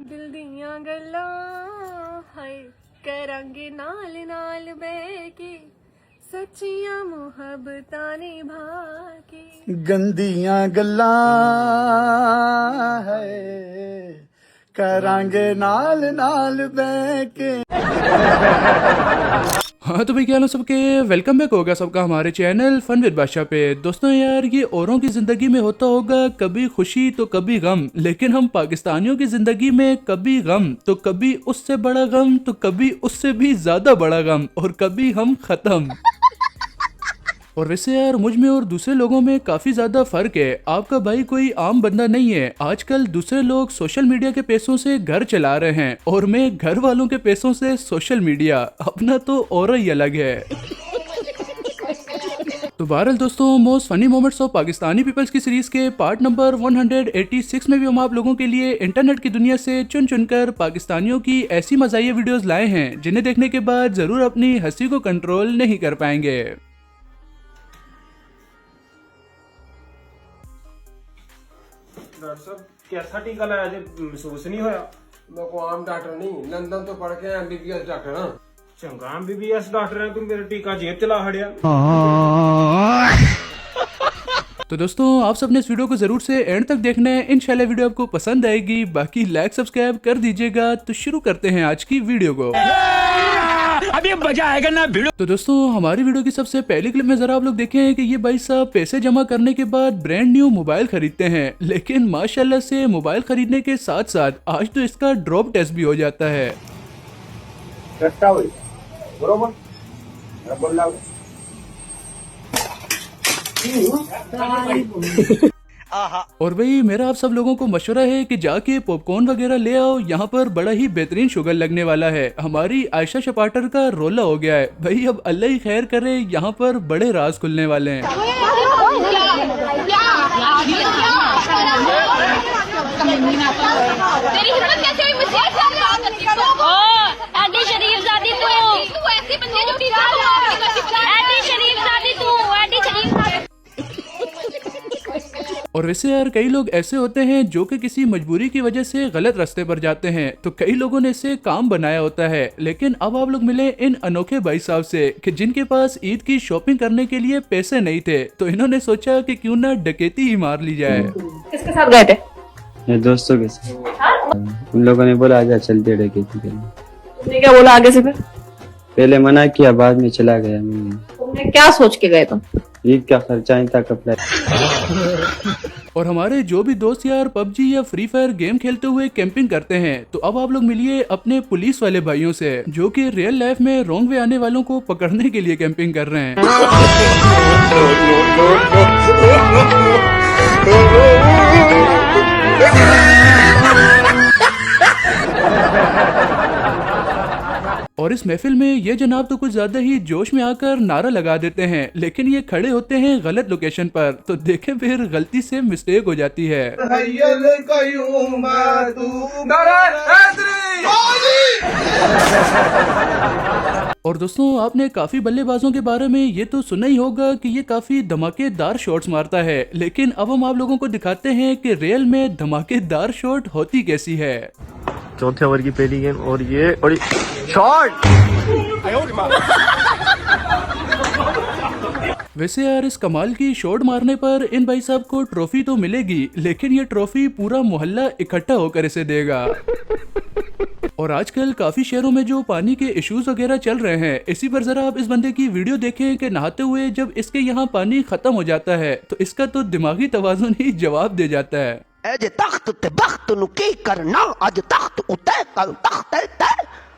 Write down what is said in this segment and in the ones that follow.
दिल दियां गल्लां हाय करांगे नाल नाल बह के सच्चियां मुहब्बतां निभा के गंदियां गल्लां है करांगे नाल नाल बैठ के। हाँ तो भाई क्या हाल है सबके, वेलकम बैक होगा सबका हमारे चैनल फन विद बादशाह पे। दोस्तों यार ये औरों की जिंदगी में होता होगा कभी खुशी तो कभी गम, लेकिन हम पाकिस्तानियों की जिंदगी में कभी गम तो कभी उससे बड़ा गम तो कभी उससे भी ज्यादा बड़ा गम और कभी हम खत्म। और वैसे यार मुझ में और दूसरे लोगों में काफी ज्यादा फर्क है। आपका भाई कोई आम बंदा नहीं है। आजकल दूसरे लोग सोशल मीडिया के पैसों से घर चला रहे हैं और मैं घर वालों के पैसों से सोशल मीडिया। अपना तो और ही अलग है। तो बहरहाल दोस्तों, most funny moments of Pakistani peoples की सीरीज के पार्ट नंबर 186 में भी हम आप लोगों के लिए इंटरनेट की दुनिया से चुन चुनकर पाकिस्तानियों की ऐसी मज़ाहिया वीडियोस लाए हैं जिन्हें देखने के बाद जरूर अपनी हंसी को कंट्रोल नहीं कर पाएंगे। डॉक्टर साहब कैसा टीका लाया जे महसूस नहीं होया? मैं को आम डॉक्टर नहीं, लंदन तो पढ़ के एमबीबीएस डॉक्टर हाँ। चंगा एमबीबीएस डॉक्टर है, तुम मेरे टीका जेब चला हड़िया। तो दोस्तों आप सबने इस वीडियो को जरूर से एंड तक देखना है। इंशाल्लाह वीडियो आपको पसंद आएगी। बाकी लाइक सब्सक्राइब कर दीजिएगा। तो शुरू करते हैं आज की वीडियो को। अभी मजा आएगा ना वीडियो। तो दोस्तों हमारी वीडियो की सबसे पहली क्लिप में जरा आप लोग देखें कि ये भाई साहब पैसे जमा करने के बाद ब्रांड न्यू मोबाइल खरीदते हैं, लेकिन माशाल्लाह से मोबाइल खरीदने के साथ साथ आज तो इसका ड्रॉप टेस्ट भी हो जाता है। और भाई मेरा आप सब लोगों को मशवरा है कि जाके पॉपकॉर्न वगैरह ले आओ, यहाँ पर बड़ा ही बेहतरीन शुगर लगने वाला है। हमारी आयशा शपाटर का रोला हो गया है भाई, अब अल्लाह ही खैर करे, यहाँ पर बड़े राज खुलने वाले हैं। और वैसे यार कई लोग ऐसे होते हैं जो कि किसी मजबूरी की वजह से गलत रास्ते पर जाते हैं, तो कई लोगों ने इसे काम बनाया होता है। लेकिन अब आप लोग मिले इन अनोखे भाई साहब से कि जिनके पास ईद की शॉपिंग करने के लिए पैसे नहीं थे, तो इन्होंने सोचा कि क्यों ना डकैती ही मार ली जाए। किसके साथ गए थे? दोस्तों के साथ। उन लोगों ने बोला आजा चलते डकैती करने। तुमने क्या बोला आगे से? फिर पहले मना किया, बाद में चला गया। तुमने क्या सोच के गए तुम? ईद का खर्चा ही था, कपड़ा। और हमारे जो भी दोस्त यार पबजी या फ्री फायर गेम खेलते हुए कैंपिंग करते हैं, तो अब आप लोग मिलिए अपने पुलिस वाले भाइयों से जो कि रियल लाइफ में रॉन्ग वे आने वालों को पकड़ने के लिए कैंपिंग कर रहे हैं। और इस महफिल में ये जनाब तो कुछ ज्यादा ही जोश में आकर नारा लगा देते हैं, लेकिन ये खड़े होते हैं गलत लोकेशन पर, तो देखें फिर गलती से मिस्टेक हो जाती है। और दोस्तों आपने काफी बल्लेबाजों के बारे में ये तो सुना ही होगा कि ये काफी धमाकेदार शॉट्स मारता है, लेकिन अब हम आप लोगों को दिखाते हैं कि रियल में धमाकेदार शॉट होती कैसी है। चौथे ओवर की पहली गेंद और ये बड़ी शॉट। वैसे यार इस कमाल की शॉट मारने पर इन भाई साहब को ट्रॉफी तो मिलेगी, लेकिन ये ट्रॉफी पूरा मोहल्ला इकट्ठा होकर इसे देगा। और आजकल काफी शहरों में जो पानी के इश्यूज वगैरह चल रहे हैं, इसी पर जरा आप इस बंदे की वीडियो देखें कि नहाते हुए जब इसके यहाँ पानी खत्म हो जाता है तो इसका तो दिमागी तवाज़ुन ही जवाब दे जाता है। अज तख्त ते बख्त नु की करना, अज तख्त उते कल तख्त ते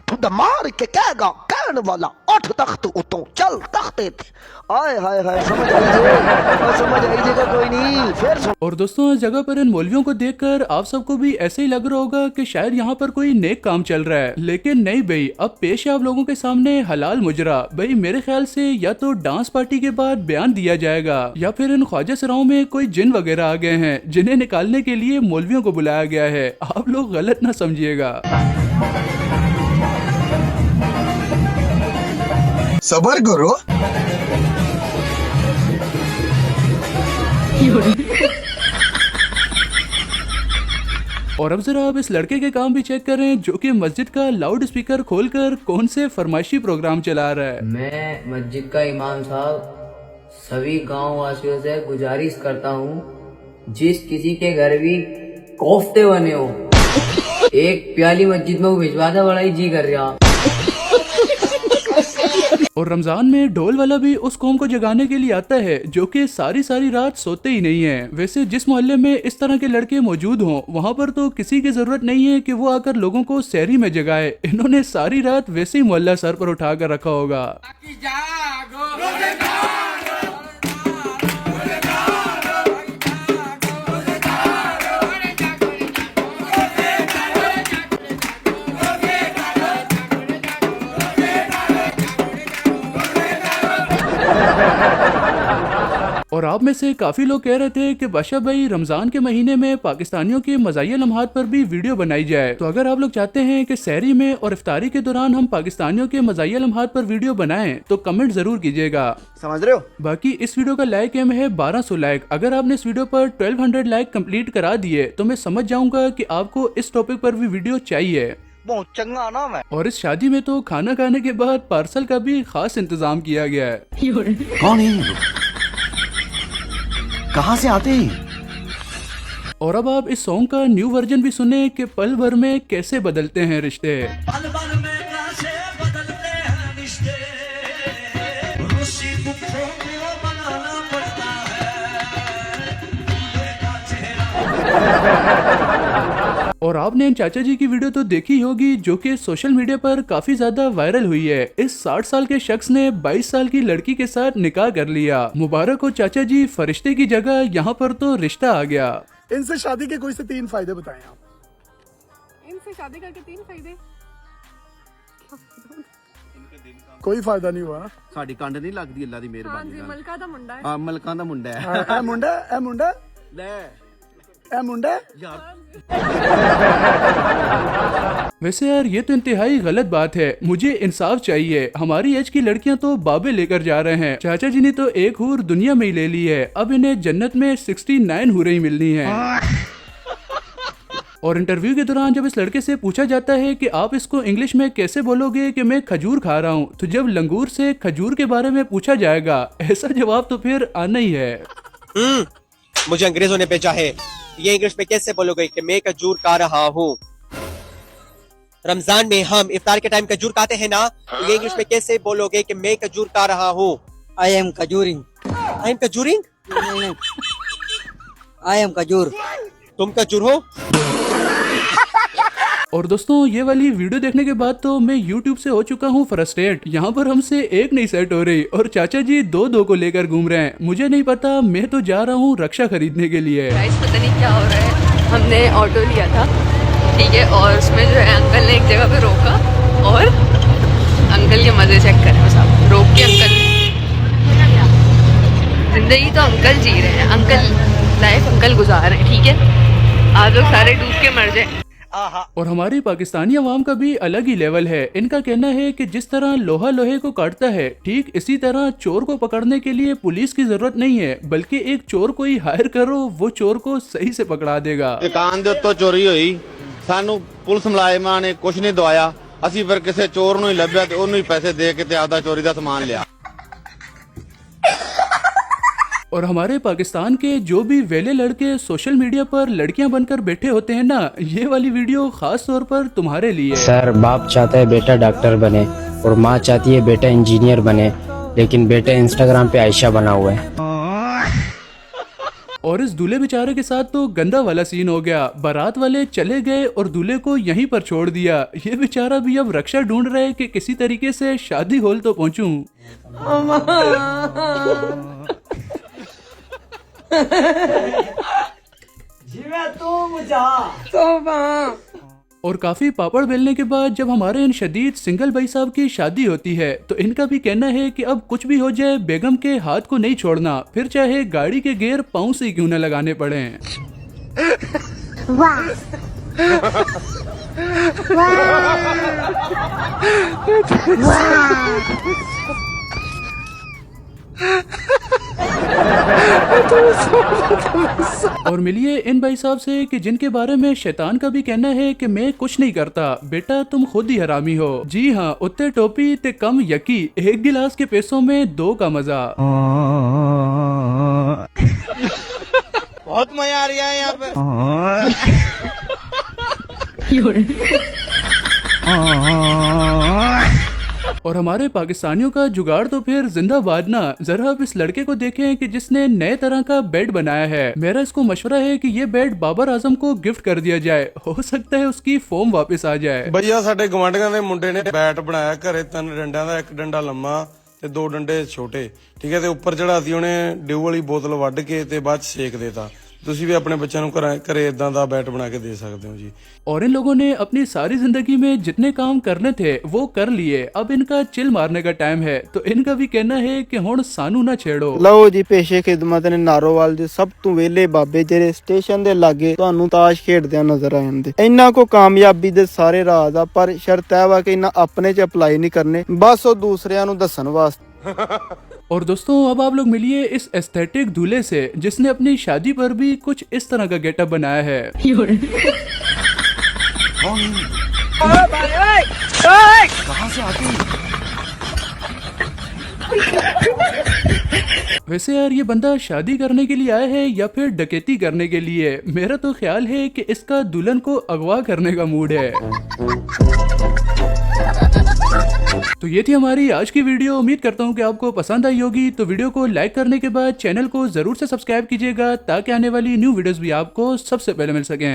ठुड मार के कहेगा कहने वाला उठ तख्त उतो चल तख्ते थे। आए हाय हाय समझ आइएगा कोई नहीं फिर। और दोस्तों इस जगह पर इन मौलवियों को देखकर आप सबको भी ऐसे ही लग रहा होगा कि शायद यहाँ पर कोई नेक काम चल रहा है, लेकिन नहीं भाई, अब पेश है आप लोगों के सामने हलाल मुजरा। भाई मेरे ख्याल से या तो डांस पार्टी के बाद बयान दिया जाएगा या फिर इन ख्वाजा सराओं में कोई जिन वगैरह आ गए हैं जिन्हें निकालने के लिए मौलवियों को बुलाया गया है। आप लोग गलत ना समझिएगा। सबर करो। और अब जरा आप इस लड़के के काम भी चेक करें जो कि मस्जिद का लाउड स्पीकर खोलकर कौन से फरमाइशी प्रोग्राम चला रहा है। मैं मस्जिद का इमाम साहब सभी गांव वासियों से गुजारिश करता हूँ, जिस किसी के घर भी कोफ्ते बने हो एक प्याली मस्जिद में वो भिजवा दे, बड़ा ही जी कर रहा। और रमजान में ढोल वाला भी उस कौम को जगाने के लिए आता है जो कि सारी सारी रात सोते ही नहीं है। वैसे जिस मोहल्ले में इस तरह के लड़के मौजूद हों वहाँ पर तो किसी की जरूरत नहीं है कि वो आकर लोगों को सहरी में जगाए। इन्होंने सारी रात वैसे ही मोहल्ला सर पर उठा कर रखा होगा। और आप में से काफी लोग कह रहे थे कि बादशाह भाई रमजान के महीने में पाकिस्तानियों के मज़ाहिया लम्हात पर भी वीडियो बनाई जाए। तो अगर आप लोग चाहते हैं कि सहरी में और इफ्तारी के दौरान हम पाकिस्तानियों के मज़ाहिया लम्हात पर वीडियो बनाएं तो कमेंट जरूर कीजिएगा, समझ रहे हो। बाकी इस वीडियो का लाइक एम है 1200 लाइक। अगर आपने इस वीडियो पर 1200 लाइक कंप्लीट करा दिए तो मैं समझ जाऊंगा कि आपको इस टॉपिक पर भी वीडियो चाहिए। बहुत चंगा नाम है। और इस शादी में तो खाना खाने के बाद पार्सल का भी खास इंतजाम किया गया है। कौन है, कहाँ से आते हैं? और अब आप इस सॉन्ग का न्यू वर्जन भी सुने कि पल भर में कैसे बदलते हैं रिश्ते। और आपने चाचा जी की वीडियो तो देखी होगी जो कि सोशल मीडिया पर काफी ज्यादा वायरल हुई है। इस 60 साल के शख्स ने 22 साल की लड़की के साथ निकाह कर लिया। मुबारक हो चाचा जी, फरिश्ते की जगह यहाँ पर तो रिश्ता आ गया। इनसे शादी के कोई से 3 फायदे बताएं आप। इनसे शादी करके 3 फायदे। कोई फायदा नहीं हुआ। साड़ी कंड नहीं लगती अल्लाह दी हाँ मेहरबानी जी, मलका दा मुंडा है। हां मलकां दा मुंडा है। ए मुंडा, ए मुंडा, ले ए मुंडा यार। वैसे यार ये तो इंतहाई गलत बात है। मुझे इंसाफ चाहिए। हमारी एज की लड़कियां तो बाबे लेकर जा रहे हैं। चाचा जी ने तो एक हूर दुनिया में ही ले ली है, अब इन्हें जन्नत में 69 हूरें ही मिलनी है। और इंटरव्यू के दौरान जब इस लड़के से पूछा जाता है कि आप इसको इंग्लिश में कैसे बोलोगे कि मैं खजूर खा रहा हूँ, तो जब लंगूर से खजूर के बारे में पूछा जाएगा ऐसा जवाब तो फिर आना ही है। मुझे अंग्रेजों ने भेजा है, ये इंग्लिश में कैसे बोलोगे कि मैं खजूर खा रहा हूँ। रमजान में हम इफ्तार के टाइम खजूर खाते हैं ना, तो ये इंग्लिश में कैसे बोलोगे कि मैं खजूर खा रहा हूँ। आई एम खजूरिंग। आई एम खजूरिंग। I am khajoor. तुम खजूर हो। और दोस्तों ये वाली वीडियो देखने के बाद तो मैं YouTube से हो चुका हूँ फ्रस्ट्रेट। यहाँ पर हमसे एक नहीं सेट हो रही और चाचा जी दो को लेकर घूम रहे हैं। मुझे नहीं पता, मैं तो जा रहा हूँ रक्षा खरीदने के लिए। गाइस पता नहीं क्या हो रहा है। हमने ऑटो लिया था, ठीक है, और उसमें जो है अंकल ने एक जगह पे रोका और अंकल के मजे चेक करें। बस आप रोक के अंकल, जिंदगी तो अंकल जी रहे हैं, अंकल लाइफ अंकल गुजार रहे हैं, ठीक है। आप लोग सारे डूब के मर जाए। और हमारी पाकिस्तानी अवाम का भी अलग ही लेवल है। इनका कहना है कि जिस तरह लोहा लोहे को काटता है, ठीक इसी तरह चोर को पकड़ने के लिए पुलिस की जरूरत नहीं है, बल्कि एक चोर को ही हायर करो, वो चोर को सही से पकड़ा देगा। दुकान दे उत्तों चोरी हुई, सानू पुलिस मुलाजिमां ने कुछ नहीं दवाया, असी फिर किसी चोर नूं ही लभ्या ते ओनू ही पैसे दे के ते आपदा चोरी दा सामान लिया। और हमारे पाकिस्तान के जो भी वेले लड़के सोशल मीडिया पर लड़कियां बनकर बैठे होते हैं ना, ये वाली वीडियो खास तौर पर तुम्हारे लिए। सर, बाप चाहता है बेटा डॉक्टर बने और माँ चाहती है बेटा इंजीनियर बने, लेकिन बेटा इंस्टाग्राम पे आयशा बना हुआ है। और इस दूल्हे बेचारे के साथ तो गंदा वाला सीन हो गया। बारात वाले चले गए और दूल्हे को यहीं पर छोड़ दिया। ये बेचारा भी अब रक्षा ढूंढ रहा है कि किसी तरीके से शादी हॉल तो पहुंचूं। और काफी पापड़ बेलने के बाद जब हमारे इन शदीद सिंगल भाई साहब की शादी होती है तो इनका भी कहना है कि अब कुछ भी हो जाए बेगम के हाथ को नहीं छोड़ना, फिर चाहे गाड़ी के गियर पाँव से क्यों न लगाने पड़े। और मिलिए इन भाई साहब से कि जिनके बारे में शैतान का भी कहना है कि मैं कुछ नहीं करता, बेटा तुम खुद ही हरामी हो। जी हाँ, उत्ते टोपी ते कम यकी, एक गिलास के पैसों में दो का मजा। बहुत मजा आ रहा है यहाँ पे। और हमारे पाकिस्तानियों का जुगाड़ तो फिर जिंदाबाद ना। जरा अब इस लड़के को देखें कि जिसने नए तरह का बेड बनाया है। मेरा इसको मशवरा है कि ये बेड बाबर आजम को गिफ्ट कर दिया जाए, हो सकता है उसकी फॉर्म वापस आ जाए। ਭਈਆ ਸਾਡੇ ਗਵਾਂਢੀਆਂ ਦੇ ਮੁੰਡੇ ਨੇ ਬੈਟ ਬਣਾਇਆ ਘਰੇ, 3 ਡੰਡਿਆਂ ਦਾ, 1 ਡੰਡਾ ਲੰਮਾ ਤੇ 2 ਡੰਡੇ ਛੋਟੇ, ਠੀਕ ਹੈ, ਤੇ ਉੱਪਰ ਚੜਾਤੀ ਉਹਨੇ ਡਿਊ ਵਾਲੀ ਬੋਤਲ ਵੱਢ ਕੇ ਤੇ ਬਾਅਦ ਚ ਸੇਕ ਦੇਤਾ। ਤੁਸੀਂ ਵੀ ਆਪਣੇ ਬੱਚਿਆਂ ਨੂੰ ਘਰੇ ਇਦਾਂ ਦਾ ਬੈਟ ਬਣਾ ਕੇ ਦੇ ਸਕਦੇ ਹੋ ਜੀ। और इन लोगों ने अपनी सारी जिंदगी में जितने काम करने थे वो कर लिए, अब इनका चिल मारने का टाइम है। तो इनका भी कहना है कि हुण सानू ना छेड़ो। ਲਓ ਜੀ, ਪੇਸ਼ੇ ਖਿਦਮਤ ਨੇ ਨਾਰੋਵਾਲ ਦੇ ਸਭ ਤੋਂ ਵੇਲੇ ਬਾਬੇ ਜਿਹੜੇ ਸਟੇਸ਼ਨ ਦੇ ਲਾਗੇ ਤੁਹਾਨੂੰ ਤਾਸ਼ ਖੇਡਦਿਆਂ ਨਜ਼ਰ ਆ ਜਾਂਦੇ। ਇਹਨਾਂ ਕੋ ਕਾਮਯਾਬੀ ਦੇ ਸਾਰੇ ਰਾਜ਼ ਆ, ਪਰ ਸ਼ਰਤ ਹੈ ਵਾ ਕਿ ਇਹਨਾਂ ਆਪਣੇ ਚ ਅਪਲਾਈ ਨਹੀਂ ਕਰਨੇ, ਬਸ ਉਹ ਦੂਸਰਿਆਂ ਨੂੰ ਦੱਸਣ ਵਾਸਤੇ। और दोस्तों अब आप लोग मिलिए इस एस्थेटिक दूल्हे से जिसने अपनी शादी पर भी कुछ इस तरह का गेटअप बनाया है। वैसे यार, ये बंदा शादी करने के लिए आया है या फिर डकैती करने के लिए? मेरा तो ख्याल है कि इसका दुल्हन को अगवा करने का मूड है। तो ये थी हमारी आज की वीडियो। उम्मीद करता हूँ कि आपको पसंद आई होगी। तो वीडियो को लाइक करने के बाद चैनल को जरूर से सब्सक्राइब कीजिएगा ताकि आने वाली न्यू वीडियोस भी आपको सबसे पहले मिल सकें।